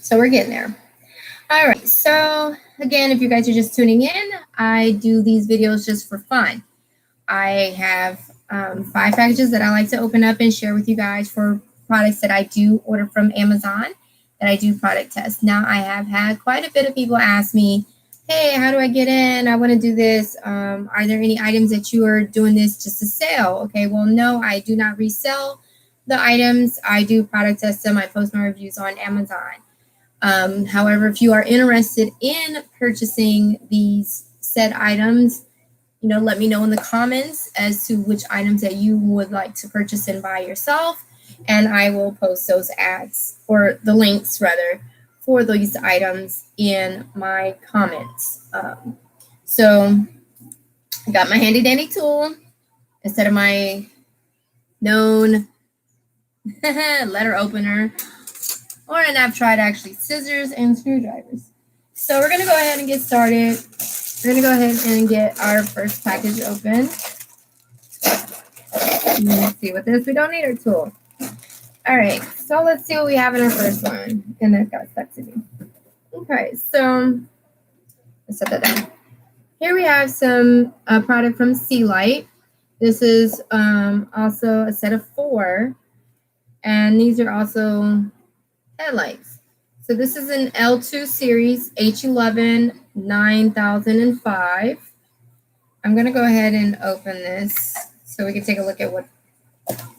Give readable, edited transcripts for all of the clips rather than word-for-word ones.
So we're getting there. All right, so again, if you guys are just tuning in, I do these videos just for fun. I have 5 packages that I like to open up and share with you guys for products that I do order from Amazon, that I do product tests. Now, I have had quite a bit of people ask me, hey, how do I get in? I want to do this. Are there any items that you are doing this just to sell? Okay, well, no, I do not resell the items. I do product test them. I post my reviews on Amazon. However, if you are interested in purchasing these said items, let me know in the comments as to which items that you would like to purchase and buy yourself, and I will post those ads, or the links rather, for these items in my comments. So I got my handy dandy tool instead of my known letter opener, and I've tried actually scissors and screwdrivers. So we're going to go ahead and get started. We're going to go ahead and get our first package open. Let's see what this, we don't need our tool. All right, so let's see what we have in our first one. And that got stuck to me. Okay, so let's set that down. Here we have some product from Sealite. This is also a set of 4. And these are also headlights. So this is an L2 series H11 9005. I'm going to go ahead and open this so we can take a look at what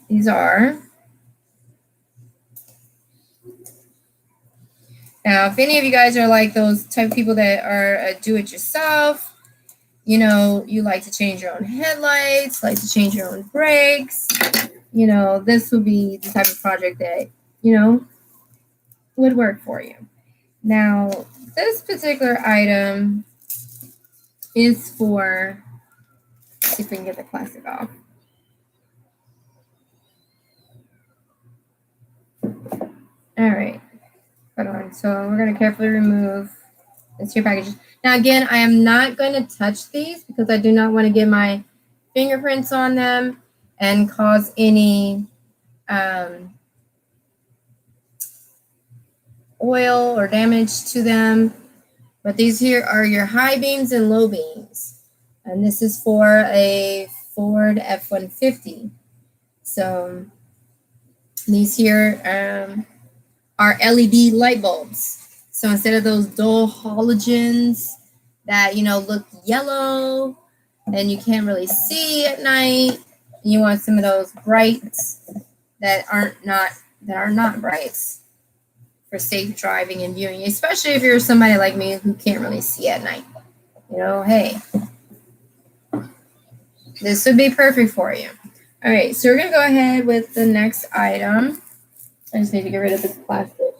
these are. Now, if any of you guys are like those type of people that are do-it-yourself, you like to change your own headlights, like to change your own brakes, this would be the type of project that, would work for you. Now, this particular item is for, let's see if we can get the plastic off. All right, hold on. So we're going to carefully remove this here package. Now, again, I am not going to touch these because I do not want to get my fingerprints on them and cause any oil or damage to them. But these here are your high beams and low beams. And this is for a Ford F-150. So these here are LED light bulbs. So instead of those dull halogens that, look yellow and you can't really see at night, you want some of those brights that are not brights for safe driving and viewing, especially if you're somebody like me who can't really see at night. Hey, this would be perfect for you. All right, so we're going to go ahead with the next item. I just need to get rid of this plastic.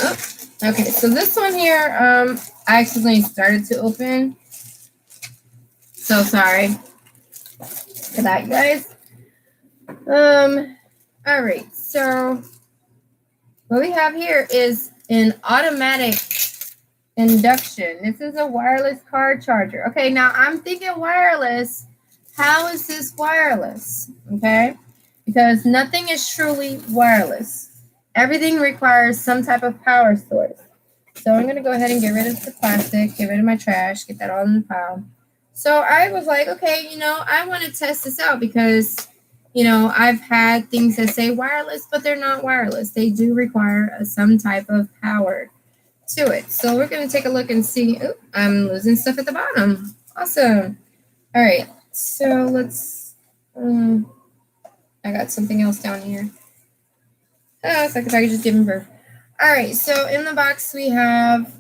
Oh, okay, so this one here, I accidentally started to open. So sorry for that, you guys. All right, so what we have here is an automatic induction. This is a wireless car charger. Okay, now I'm thinking wireless. How is this wireless? Okay, because nothing is truly wireless. Everything requires some type of power source. So I'm going to go ahead and get rid of the plastic, get rid of my trash, get that all in the pile. So I was like, okay, I want to test this out because, I've had things that say wireless, but they're not wireless. They do require some type of power to it. So we're going to take a look and see. Oh, I'm losing stuff at the bottom. Awesome. All right. So let's, I got something else down here. Oh, it's like the package is giving birth. All right. So in the box, we have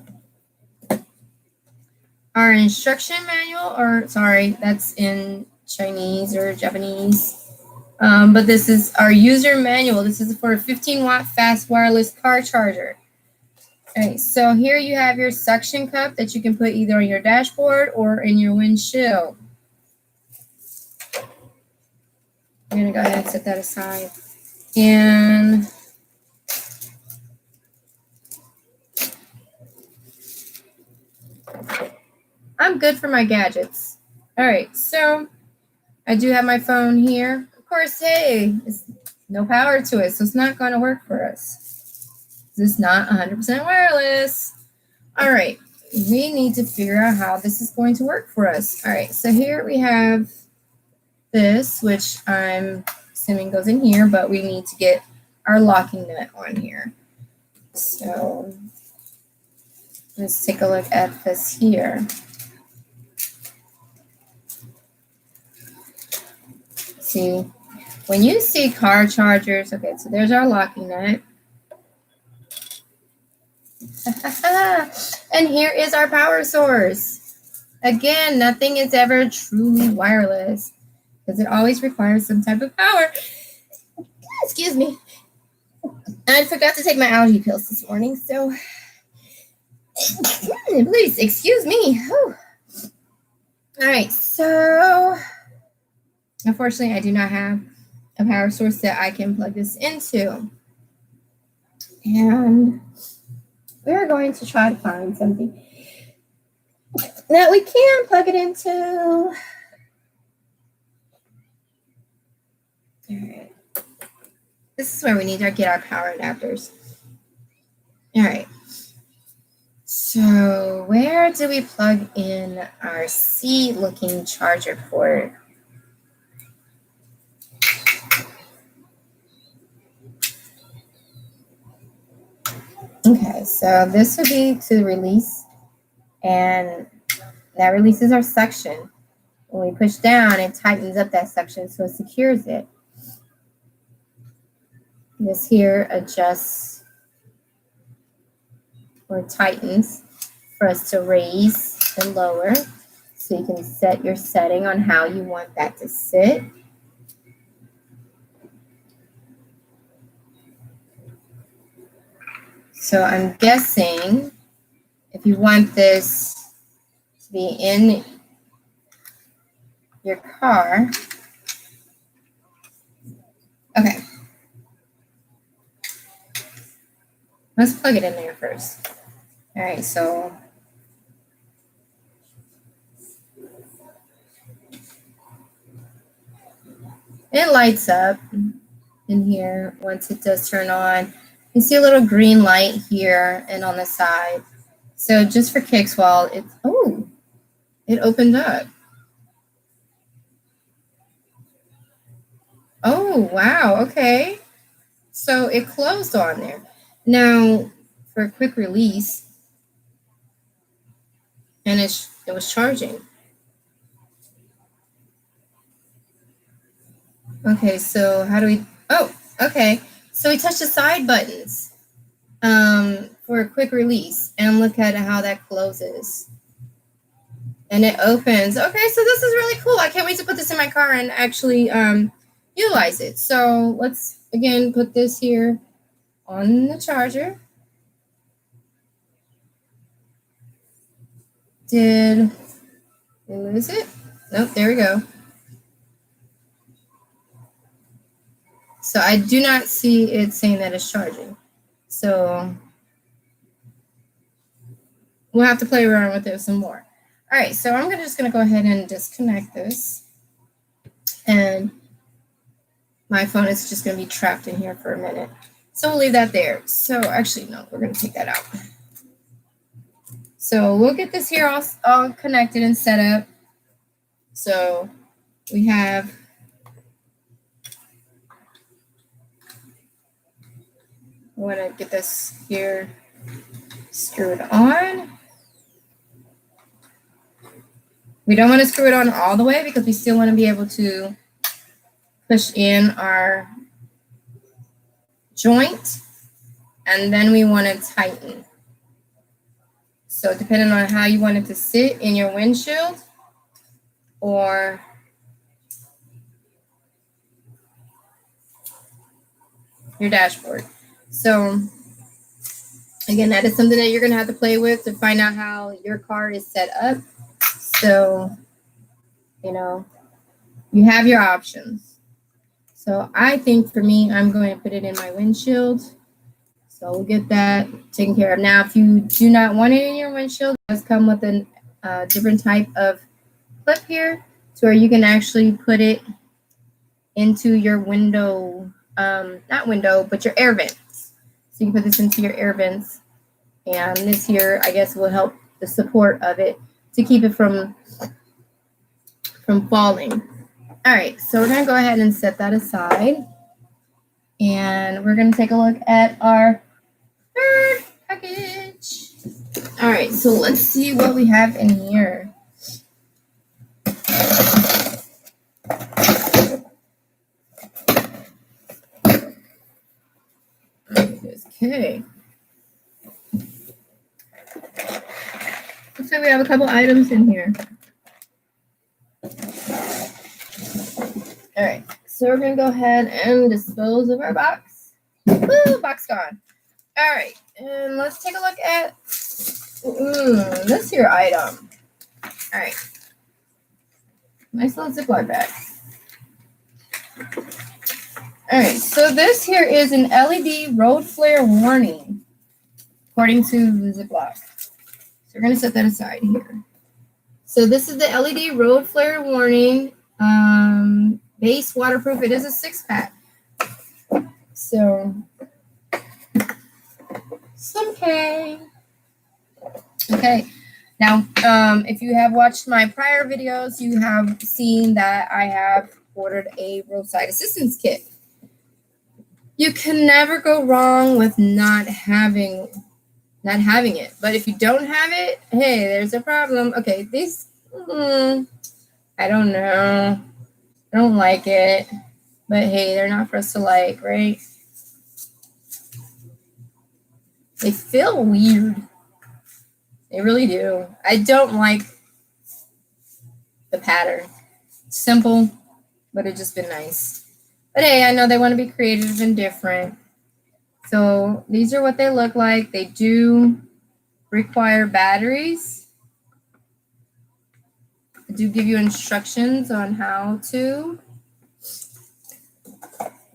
our instruction manual, or sorry, that's in Chinese or Japanese. But this is our user manual. This is for a 15-watt fast wireless car charger. All right, so here you have your suction cup that you can put either on your dashboard or in your windshield. I'm going to go ahead and set that aside. And I'm good for my gadgets. All right, so I do have my phone here, of course, hey, it's no power to it, so it's not going to work for us. It's not 100% wireless. All right, we need to figure out how this is going to work for us. All right, so here we have this, which I'm assuming goes in here, but we need to get our locking nut on here. So let's take a look at this here. See, when you see car chargers, okay, so there's our locking nut. And here is our power source. Again, nothing is ever truly wireless because it always requires some type of power. Excuse me. I forgot to take my allergy pills this morning, so please excuse me. Whew. All right, so unfortunately, I do not have a power source that I can plug this into. And we're going to try to find something that we can plug it into. All right. This is where we need to get our power adapters. All right. So where do we plug in our C-looking charger port? Okay, so this would be to release, and that releases our suction. When we push down, it tightens up that suction, so it secures it. This here adjusts or tightens for us to raise and lower. So you can set your setting on how you want that to sit. So I'm guessing if you want this to be in your car. Okay. Let's plug it in there first. All right, so it lights up in here once it does turn on. You see a little green light here and on the side. So just for kicks while it opened up. Oh, wow, okay. So it closed on there. Now, for a quick release, and it was charging. Okay, so how do we, okay. So we touch the side buttons for a quick release, and look at how that closes. And it opens. Okay, so this is really cool. I can't wait to put this in my car and actually utilize it. So let's, again, put this here on the charger. Did we lose it? Nope, there we go. So I do not see it saying that it's charging. So we'll have to play around with it some more. All right, so I'm just going to go ahead and disconnect this. And my phone is just going to be trapped in here for a minute. So we'll leave that there. So actually, no, we're going to take that out. So we'll get this here all connected and set up. So we have I want to get this here screwed on. We don't want to screw it on all the way because we still want to be able to push in our joint, and then we want to tighten. So depending on how you want it to sit in your windshield or your dashboard. So again, that is something that you're going to have to play with to find out how your car is set up. So, you know, you have your options. So I think for me, I'm going to put it in my windshield. So we'll get that taken care of. Now, if you do not want it in your windshield, it does come with a different type of clip here to where you can actually put it into your window, not window, but your air vents. So you can put this into your air vents. And this here, I guess, will help the support of it to keep it from falling. All right, so we're going to go ahead and set that aside. And we're going to take a look at our third package. All right, so let's see what we have in here. Okay. Looks like we have a couple items in here. All right, so we're going to go ahead and dispose of our box. Woo, box gone. All right, and let's take a look at this here item. All right. Nice little Ziploc bag. All right, so this here is an LED road flare warning, according to the Ziploc. So we're going to set that aside here. So this is the LED road flare warning, base waterproof. It is a 6-pack. So, okay. Okay. Now, if you have watched my prior videos, you have seen that I have ordered a roadside assistance kit. You can never go wrong with not having it. But if you don't have it, hey, there's a problem. Okay, these, I don't know. I don't like it. But hey, they're not for us to like, right? They feel weird. They really do. I don't like the pattern. It's simple, but it's just been nice. But hey, I know they want to be creative and different. So these are what they look like. They do require batteries. I do give you instructions on how to.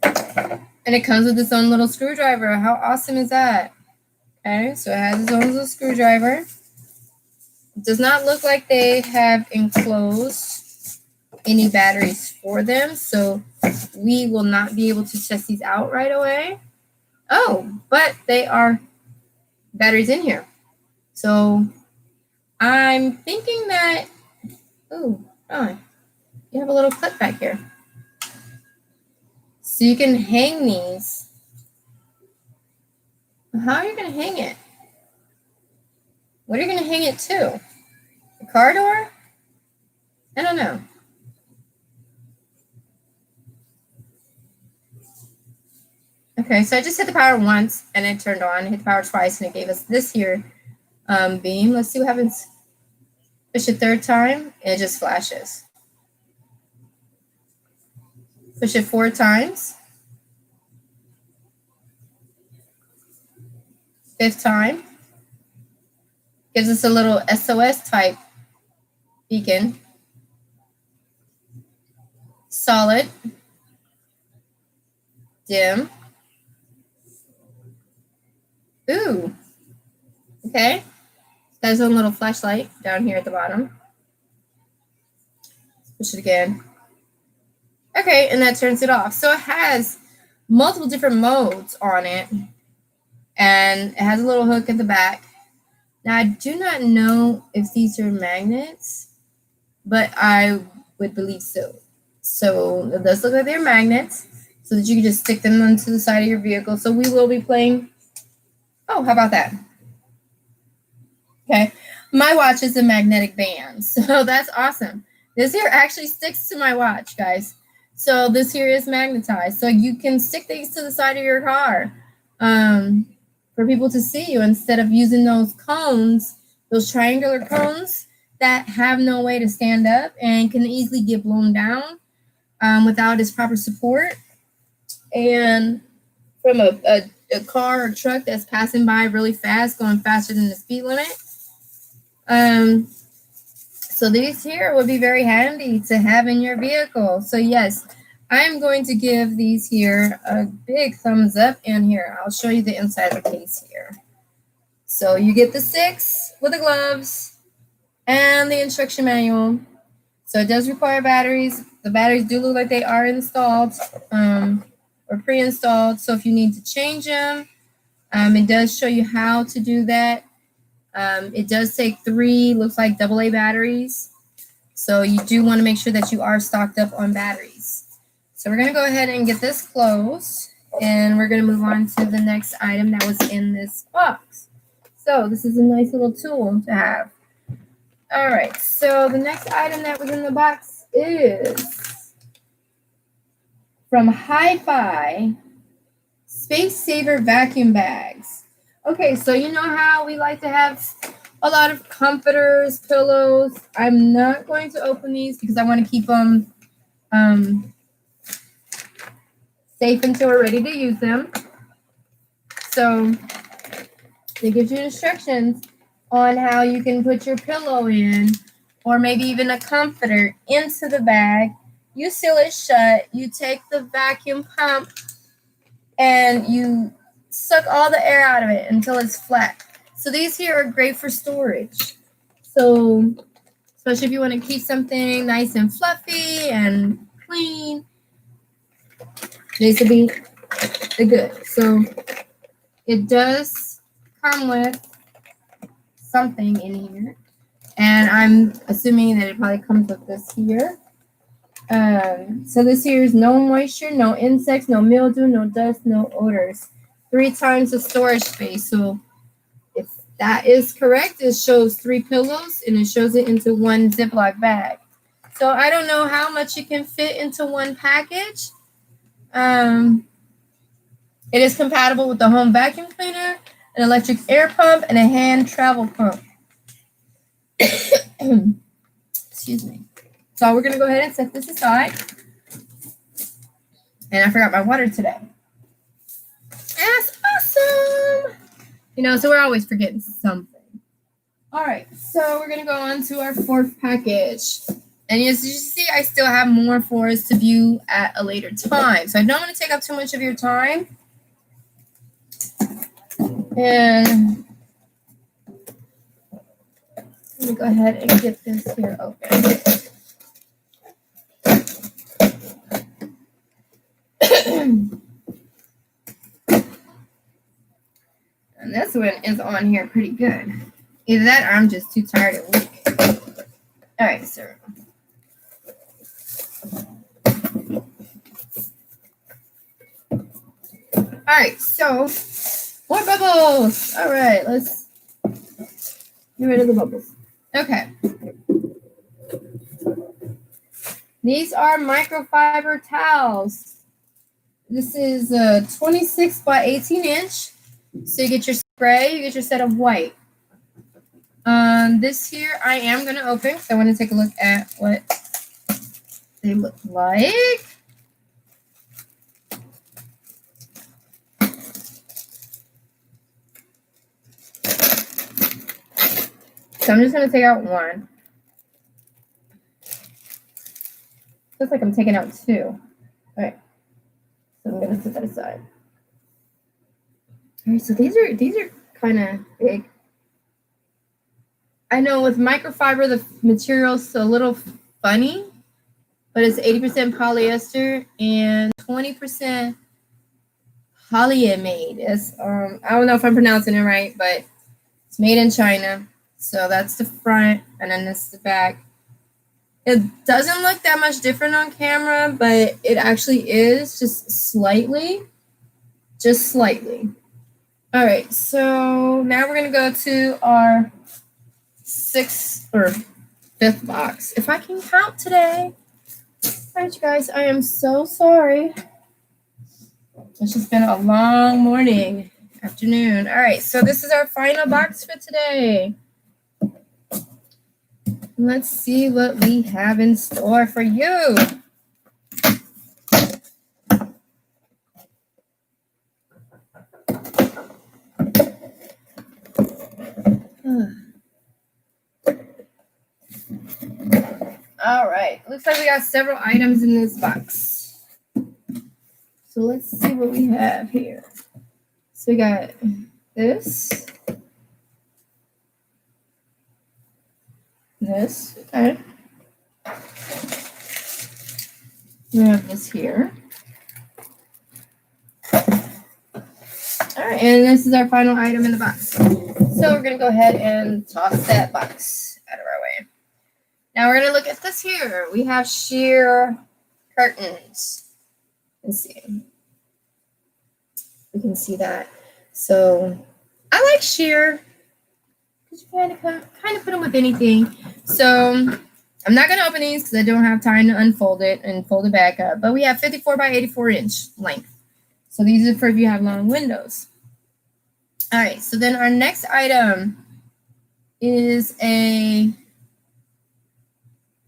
And it comes with its own little screwdriver. How awesome is that? Okay, so it has its own little screwdriver. It does not look like they have enclosed any batteries for them, so we will not be able to test these out right away. Oh, but they are batteries in here. So I'm thinking that, you have a little clip back here. So you can hang these. How are you going to hang it? What are you going to hang it to? The car door? I don't know. Okay, so I just hit the power once and it turned on. Hit the power twice and it gave us this here beam. Let's see what happens. Push it 3rd time, and it just flashes. Push it 4 times. 5th time. Gives us a little SOS type beacon. Solid. Dim. Ooh. Okay. It's got its own little flashlight down here at the bottom. Push it again. Okay, and that turns it off. So it has multiple different modes on it. And it has a little hook at the back. Now, I do not know if these are magnets, but I would believe so. So it does look like they're magnets, so that you can just stick them onto the side of your vehicle. So we will be playing. Oh, how about that? Okay. My watch is a magnetic band, so that's awesome. This here actually sticks to my watch, guys. So this here is magnetized. So you can stick these to the side of your car for people to see you instead of using those cones, those triangular cones that have no way to stand up and can easily get blown down without its proper support. And from a car or truck that's passing by really fast, going faster than the speed limit. So these here would be very handy to have in your vehicle. So yes, I'm going to give these here a big thumbs up. And here, I'll show you the inside of the case here. So you get the 6 with the gloves and the instruction manual. So it does require batteries. the batteries do look like they are installed or pre-installed. So if you need to change them, it does show you how to do that. It does take 3, looks like AA batteries. So you do want to make sure that you are stocked up on batteries. So we're going to go ahead and get this closed, and we're going to move on to the next item that was in this box. So this is a nice little tool to have. All right, so the next item that was in the box is from Hi-Fi Space Saver Vacuum Bags. Okay, so you know how we like to have a lot of comforters, pillows. I'm not going to open these because I want to keep them safe until we're ready to use them. So it gives you instructions on how you can put your pillow in, or maybe even a comforter into the bag. You seal it shut. You take the vacuum pump and you suck all the air out of it until it's flat. So these here are great for storage. So especially if you want to keep something nice and fluffy and clean, these would be good. So it does come with something in here, and I'm assuming that it probably comes with this here. So this here is no moisture, no insects, no mildew, no dust, no odors. 3 times the storage space. So if that is correct, it shows 3 pillows and it shows it into 1 Ziploc bag. So I don't know how much it can fit into 1 package. It is compatible with the home vacuum cleaner, an electric air pump, and a hand travel pump. Excuse me. So we're going to go ahead and set this aside. And I forgot my water today. That's awesome. You know, so we're always forgetting something. All right, so we're going to go on to our 4th package. And as you see, I still have more for us to view at a later time. So I don't want to take up too much of your time. And let me go ahead and get this here open. And this one is on here pretty good. Either that or I'm just too tired and weak. All right, so all right, so more bubbles. All right, let's get rid of the bubbles. Okay. These are microfiber towels. This is a 26 by 18 inch. So you get your spray, you get your set of white. This here I am going to open because I want to take a look at what they look like. So I'm just going to take out one. Looks like I'm taking out 2. All right. So I'm going to set that aside. All right, so these are kind of big. I know with microfiber, the material's a little funny, but it's 80% polyester and 20% polyamide. It's, I don't know if I'm pronouncing it right, but it's made in China. So that's the front, and then this is the back. It doesn't look that much different on camera, but it actually is, just slightly. Just slightly. All right, so now we're going to go to our 6th or 5th box. If I can count today. All right, you guys, I am so sorry. It's just been a long morning, afternoon. All right, so this is our final box for today. Let's see what we have in store for you. All right, looks like we got several items in this box. So let's see what we have here. So we got this. This, okay. We have this here. All right, and this is our final item in the box. So we're going to go ahead and toss that box out of our way. Now we're going to look at this here. We have sheer curtains. Let's see. We can see that. So I like sheer because you kind of put them with anything. So I'm not going to open these because I don't have time to unfold it and fold it back up. But we have 54 by 84 inch length. So these are for if you have long windows. All right, so then our next item is a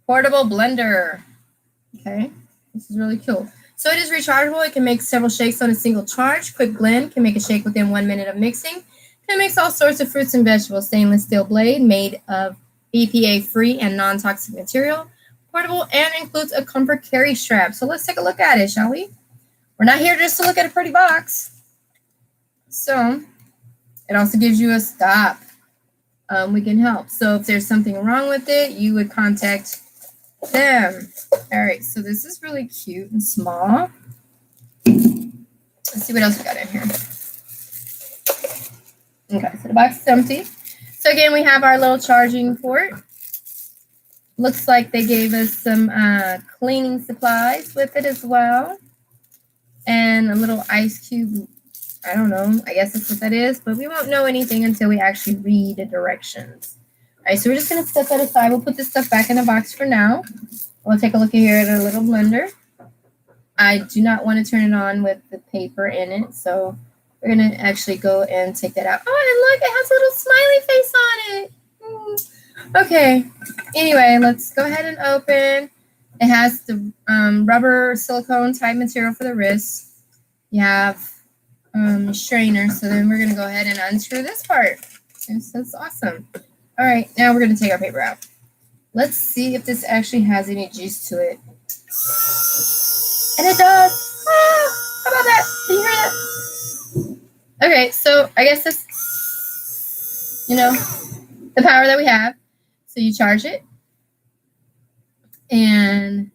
portable blender. Okay, this is really cool. So it is rechargeable. It can make several shakes on a single charge. Quick blend can make a shake within 1 minute of mixing. Can mix all sorts of fruits and vegetables. Stainless steel blade made of BPA-free and non-toxic material. Portable and includes a comfort carry strap. So let's take a look at it, shall we? We're not here just to look at a pretty box. So it also gives you a stop. We can help. So if there's something wrong with it, you would contact them. All right, so this is really cute and small. Let's see what else we got in here. Okay, so the box is empty. So again, we have our little charging port. Looks like they gave us some cleaning supplies with it as well. And a little ice cube. I don't know. I guess that's what that is. But we won't know anything until we actually read the directions. All right, so we're just going to set that aside. We'll put this stuff back in the box for now. We'll take a look here at our little blender. I do not want to turn it on with the paper in it. So we're going to actually go and take that out. Oh, and look, it has a little smiley face on it. Okay. Anyway, let's go ahead and open. It has the rubber silicone type material for the wrist. You have strainer. So then we're going to go ahead and unscrew this part. Yes, that's awesome. All right, now we're going to take our paper out. Let's see if this actually has any juice to it. And it does. Ah, how about that? Can you hear that? Okay, so I guess this, the power that we have. So you charge it. And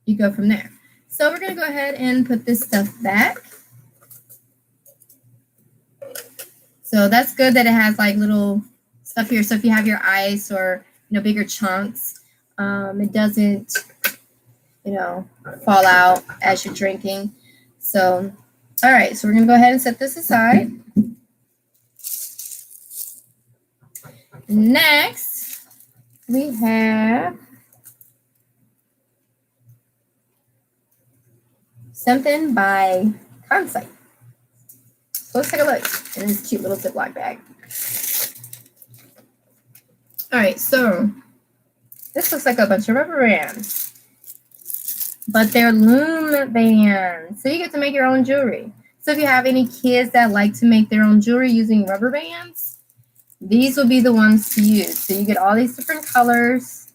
you go from there. So we're going to go ahead and put this stuff back. So that's good that it has like little stuff here. So if you have your ice or, bigger chunks, it doesn't, fall out as you're drinking. So, all right. So we're going to go ahead and set this aside. Next, we have something by Kansai. So let's take a look in this cute little Ziploc bag. All right, so this looks like a bunch of rubber bands, but they're loom bands. So you get to make your own jewelry. So if you have any kids that like to make their own jewelry using rubber bands, these will be the ones to use. So you get all these different colors.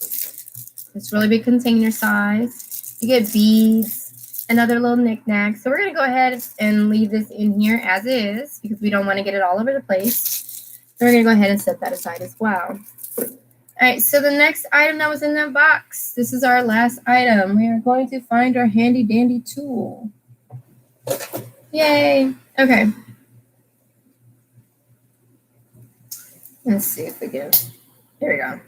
It's really big container size. You get beads and other little knickknacks. So we're going to go ahead and leave this in here as is because we don't want to get it all over the place. So we're going to go ahead and set that aside as well. All right, so the next item that was in that box, this is our last item. We are going to find our handy dandy tool. Yay. Okay. Let's see if we can. Here we go.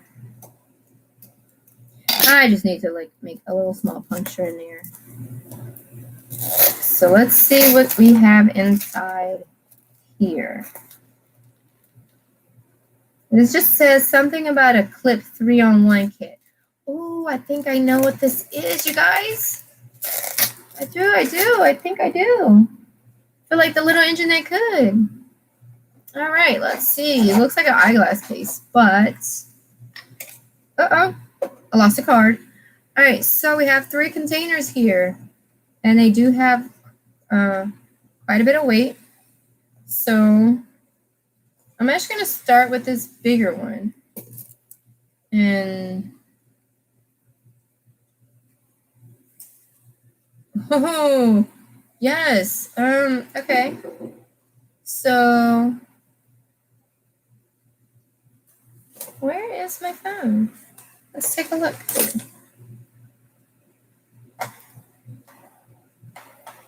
I just need to make a little small puncture in there. So let's see what we have inside here. This just says something about a clip 3-on-1 kit. Oh, I think I know what this is, you guys. I do. I think I do. I feel like the little engine that could. All right, let's see. It looks like an eyeglass case, but I lost a card. All right, so we have 3 containers here, and they do have quite a bit of weight. So I'm actually going to start with this bigger one. And oh, yes. Okay. So where is my phone? Let's take a look.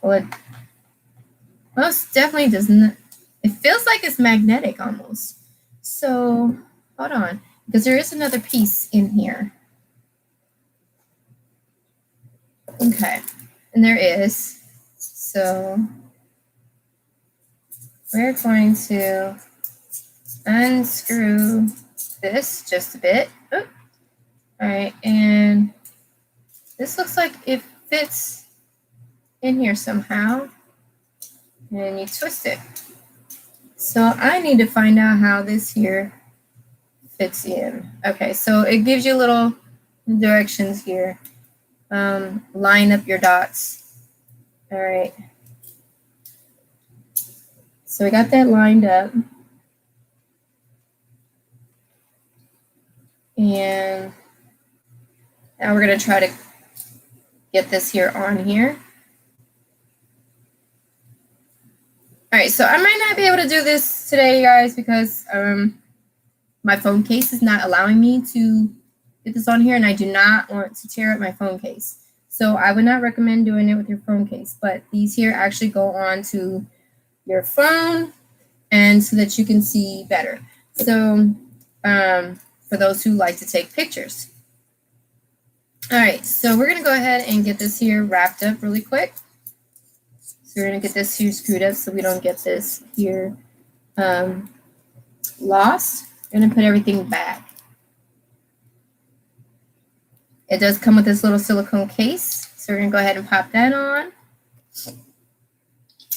Well, it most definitely doesn't. It feels like it's magnetic almost. So hold on, because there is another piece in here. Okay, and there is. So we're going to unscrew this just a bit. Oop. All right, and this looks like it fits in here somehow. And you twist it. So I need to find out how this here fits in. Okay, so it gives you little directions here. Line up your dots. All right. So we got that lined up. And now we're going to try to get this here on here. All right, so I might not be able to do this today, guys, because my phone case is not allowing me to get this on here, and I do not want to tear up my phone case. So I would not recommend doing it with your phone case, but these here actually go on to your phone and so that you can see better. So for those who like to take pictures. All right, so we're gonna go ahead and get this here wrapped up really quick. So we're gonna get this here screwed up so we don't get this here lost. We're gonna put everything back. It does come with this little silicone case. So we're gonna go ahead and pop that on.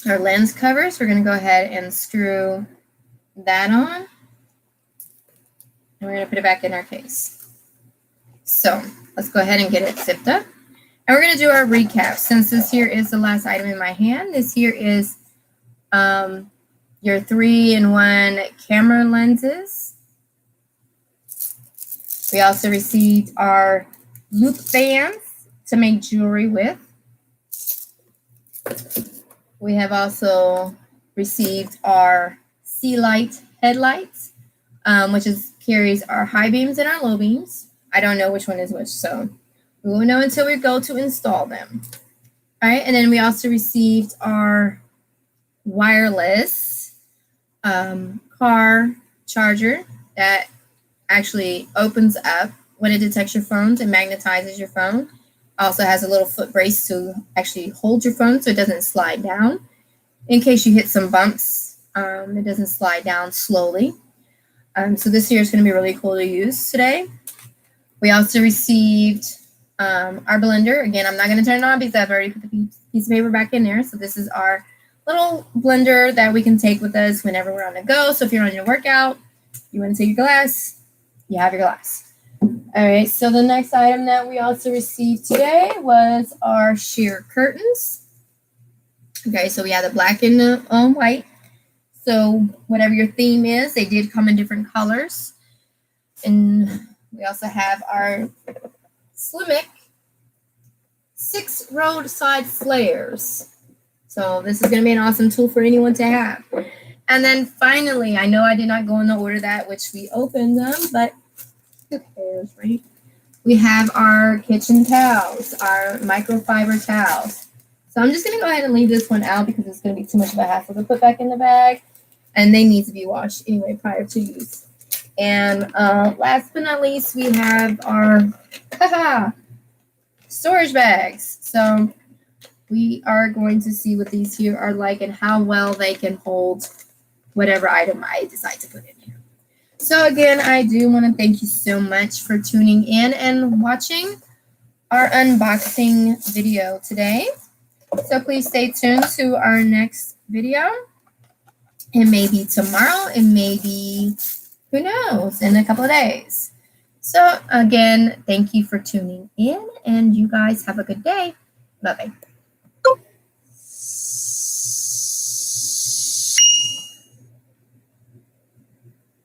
Our lens covers, we're gonna go ahead and screw that on. And we're gonna put it back in our case. So let's go ahead and get it zipped up. And we're gonna do our recap. Since this here is the last item in my hand, this here is your 3-in-1 camera lenses. We also received our loop bands to make jewelry with. We have also received our C-Light headlights, which carries our high beams and our low beams. I don't know which one is which, so we won't know until we go to install them. All right, and then we also received our wireless car charger that actually opens up when it detects your phones and magnetizes your phone. Also has a little foot brace to actually hold your phone so it doesn't slide down. In case you hit some bumps, it doesn't slide down slowly. So this here is going to be really cool to use today. We also received our blender. Again, I'm not going to turn it on because I've already put the piece of paper back in there. So this is our little blender that we can take with us whenever we're on the go. So if you're on your workout, you want to take your glass, you have your glass. All right, so the next item that we also received today was our sheer curtains. Okay, so we have the black and the white. So whatever your theme is, they did come in different colors. And we also have our Slimic 6 roadside flares. So this is going to be an awesome tool for anyone to have. And then finally, I know I did not go in the order that which we opened them, but who cares, right? We have our kitchen towels, our microfiber towels. So I'm just going to go ahead and leave this one out because it's going to be too much of a hassle to put back in the bag. And they need to be washed anyway prior to use. And last but not least, we have our storage bags. So we are going to see what these here are like and how well they can hold whatever item I decide to put in here. So again, I do want to thank you so much for tuning in and watching our unboxing video today. So please stay tuned to our next video. It may be tomorrow. It may be, who knows, in a couple of days. So again, thank you for tuning in, and you guys have a good day. Bye-bye.